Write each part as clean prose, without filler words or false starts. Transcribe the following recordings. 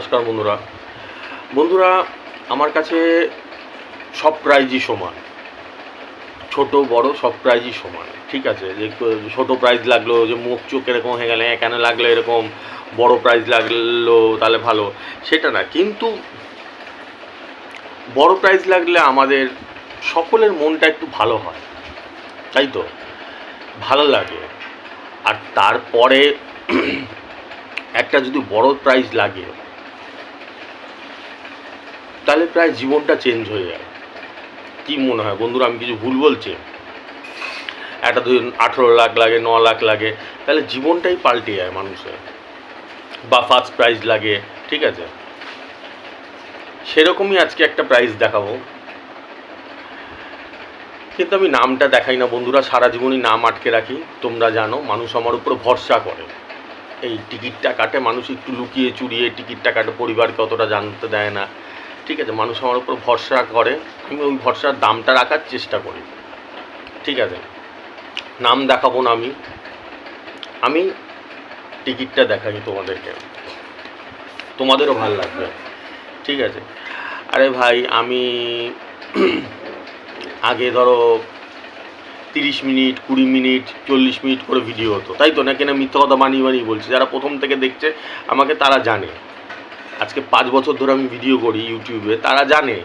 নমস্কার বন্ধুরা। বন্ধুরা, আমার কাছে সব প্রাইজই সমান, ছোট বড় সব প্রাইজই সমান। ঠিক আছে, যে ছোট প্রাইজ লাগলো যে মুখ চোখ এরকম হয়ে গেলে কেন লাগলো এরকম, বড় প্রাইজ লাগলো তাহলে ভালো, সেটা না। কিন্তু বড় প্রাইজ লাগলে আমাদের সকলের মনটা একটু ভালো হয়, তাই তো, ভালো লাগে। আর তারপরে একটা যদি বড় প্রাইজ লাগে তাহলে প্রায় জীবনটা চেঞ্জ হয়ে যায়। কি মনে হয় বন্ধুরা, আমি কিছু ভুল বলছি? একটা ধরুন 18 লাখ লাগে, 9 লাখ লাগে, তাহলে জীবনটাই পাল্টে যায় মানুষের। বা ফার্স্ট প্রাইজ লাগে, ঠিক আছে, সেরকমই আজকে একটা প্রাইজ দেখাবো। কিন্তু আমি নামটা দেখাই না বন্ধুরা, সারা জীবনই নাম আটকে রাখি। তোমরা জানো মানুষ আমার উপর ভরসা করে, এই টিকিটটা কাটে, মানুষ একটু লুকিয়ে চুরিয়ে টিকিটটা কাটে, পরিবারকে অতটা জানতে দেয় না। ঠিক আছে, মানুষ আমার উপর ভরসা করে, আমি ওই ভরসার দামটা রাখার চেষ্টা করি। ঠিক আছে, নাম দেখাবো না, আমি টিকিটটা দেখাই তোমাদেরকে, তোমাদেরও ভালো লাগবে। ঠিক আছে। আরে ভাই, আমি আগে ধরো 30 মিনিট, 20 মিনিট, 40 মিনিট করে ভিডিও হতো, তাই তো, নাকি না মিথ্যা কথা বানিয়ে বলছি? যারা প্রথম থেকে দেখছে আমাকে তারা জানে, আজকে 5 বছর ধরে আমি ভিডিও করি ইউটিউবে, তারা জানে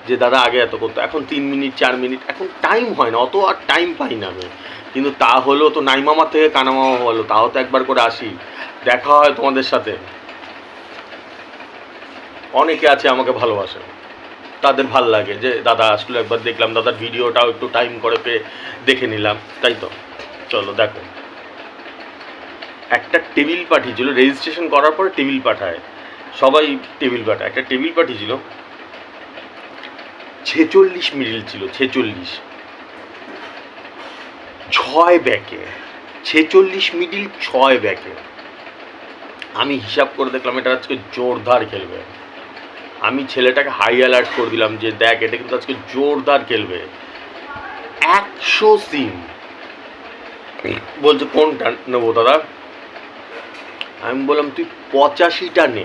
যে দাদা আগে এত করতো, এখন 3 মিনিট 4 মিনিট, এখন টাইম হয় না, অত আর টাইম পাই না আমি। কিন্তু তা হলেও তো নাই মামার থেকে কানা মামা হলো, তাও তো একবার করে আসি, দেখা হয় তোমাদের সাথে। অনেকে আছে আমাকে ভালোবাসে, তাদের ভাল লাগে যে দাদা আসলে একবার দেখলাম, দাদার ভিডিওটাও একটু টাইম করে পেয়ে দেখে নিলাম, তাই তো। চলো দেখো, একটা টেবিল পাঠিয়েছিল রেজিস্ট্রেশন করার পরে, টেবিল পাঠায় সবাই, টেবিল পাঠায়, একটা টেবিল পাঠিয়েছিল 46 মিডিল ছিল, 46 6 ব্যাকে, 46 মিডিল 6 ব্যাকে। আমি হিসাব করে দেখলাম এটা আজকে জোরদার খেলবে। আমি ছেলেটাকে হাই অ্যালার্ট করে দিলাম যে দেখ এটা কিন্তু আজকে জোরদার খেলবে। 100 সিম বলছে, কোনটা নেবো দাদা? আমি বললাম তুই 85টা নে,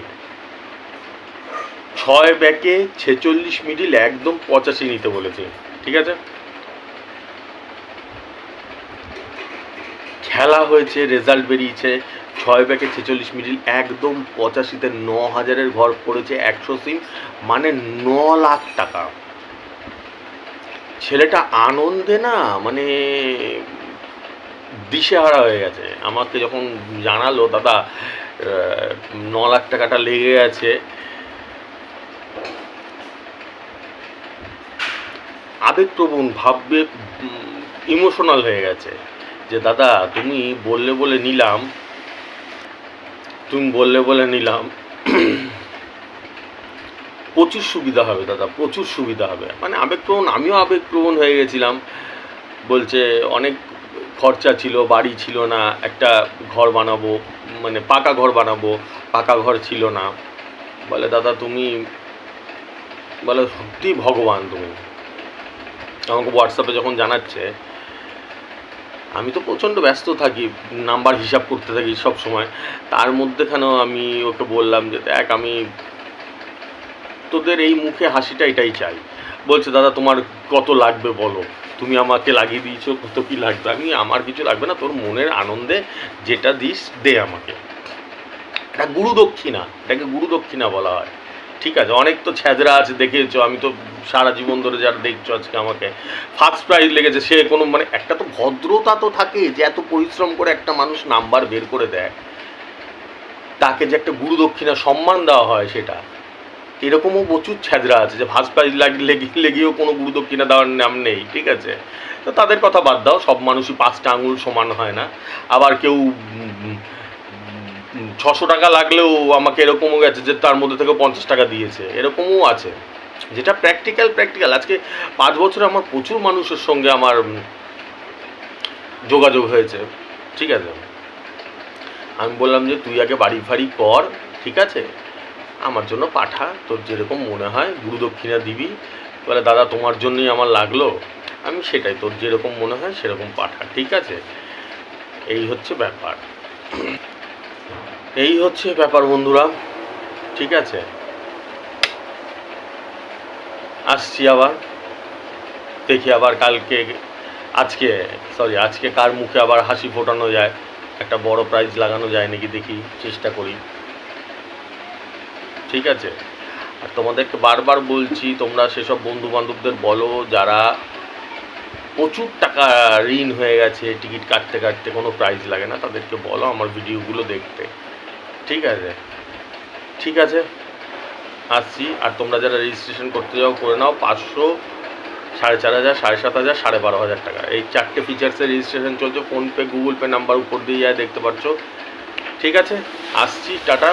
6 ব্যাকে 46 মিডিল, একদম 85 নিতে বলেছি। ঠিক আছে, খেলা হয়েছে, রেজাল্ট বেরিয়েছে, 6 ব্যাকে 46 মিডিল, একদম 85তে 9,000-এর ঘর পড়েছে, 100 সিম, মানে 9 লাখ টাকা। ছেলেটা আনন্দে না মানে দিশেহারা হয়ে গেছে। আমাকে যখন জানালো দাদা 9 লাখ টাকাটা লেগে গেছে, আবেগপ্রবণ ভাববে, ইমোশনাল হয়ে গেছে যে দাদা তুমি বললে নিলাম, প্রচুর সুবিধা হবে দাদা, প্রচুর সুবিধা হবে। মানে আবেগপ্রবণ, আমিও আবেগপ্রবণ হয়ে গেছিলাম। বলছে অনেক খরচা ছিল, বাড়ি ছিল না, একটা ঘর বানাবো, মানে পাকা ঘর বানাবো, পাকা ঘর ছিল না। বলে দাদা তুমি, বলে সত্যি ভগবান তুমি। আমাকে হোয়াটসঅ্যাপে যখন জানাচ্ছে, আমি তো প্রচণ্ড ব্যস্ত থাকি, নাম্বার হিসাব করতে থাকি সব সময়, তার মধ্যেখানেও আমি ওকে বললাম যে দেখ আমি তোদের এই মুখে হাসিটা এটাই চাই। বলছে দাদা তোমার কত লাগবে বলো, তুমি আমাকে লাগিয়ে দিয়েছো, কত কী লাগবে? আমি আমার কিছু লাগবে না, তোর মনের আনন্দে যেটা দিস দে আমাকে। এটা গুরুদক্ষিণা, এটাকে গুরুদক্ষিণা বলা হয়। ঠিক আছে, অনেক তো ছ্যাদরা আছে দেখেছো, আমি তো সারা জীবন ধরে যারা দেখছো আজকে আমাকে ফার্স্ট প্রাইজ লেগেছে, সে কোনো মানে একটা তো ভদ্রতা তো থাকে, যে এত পরিশ্রম করে একটা মানুষ নাম্বার বের করে দেয়, তাকে যে একটা গুরুদক্ষিণা সম্মান দেওয়া হয়, সেটা এরকমও প্রচুর ছ্যাদরা আছে যে ফার্স্ট প্রাইজ লেগেও কোনো গুরুদক্ষিণা দেওয়ার নাম নেই। ঠিক আছে, তো তাদের কথা বাদ দাও, সব মানুষই 5টা আঙুল সমান হয় না। আবার কেউ 600 টাকা লাগলেও আমাকে এরকমও গেছে যে তার মধ্যে থেকে 50 টাকা দিয়েছে, এরকমও আছে। যেটা প্র্যাকটিক্যাল। আজকে 5 বছরে আমার প্রচুর মানুষের সঙ্গে আমার যোগাযোগ হয়েছে। ঠিক আছে, আমি বললাম যে তুই আগে বাড়ি ফাড়ি কর, ঠিক আছে, আমার জন্য পাঠা, তোর যেরকম মনে হয় গুরুদক্ষিণা দিবি। বলে দাদা তোমার জন্যই আমার লাগলো, আমি সেটাই, তোর যেরকম মনে হয় সেরকম পাঠা, ঠিক আছে। এই হচ্ছে ব্যাপার, বন্ধুরা। ঠিক আছে, আসছি আবার, দেখি আবার কালকে আজকে কার মুখে আবার হাসি ফোটানো যায়, একটা বড় প্রাইজ লাগানো যায় নাকি দেখি, চেষ্টা করি। ঠিক আছে, আর তোমাদেরকে বারবার বলছি, তোমরা সেসব বন্ধু বান্ধবদের বলো যারা প্রচুর টাকা ঋণ হয়ে গেছে, টিকিট কাটতে কাটতে কোনো প্রাইজ লাগে না, তাদেরকে বলো আমার ভিডিওগুলো দেখতে। ঠিক আছে, ঠিক আছে, আসছি। আর তোমরা যারা রেজিস্ট্রেশন করতে যাও করে নাও, 500, 4,500, 7,500, 12,500 টাকা, এই 4টে ফিচার্সের রেজিস্ট্রেশন চলছে। ফোনপে, গুগল পে নাম্বার উপর দিয়ে যায়, দেখতে পাচ্ছ। ঠিক আছে, আসছি, টাটা।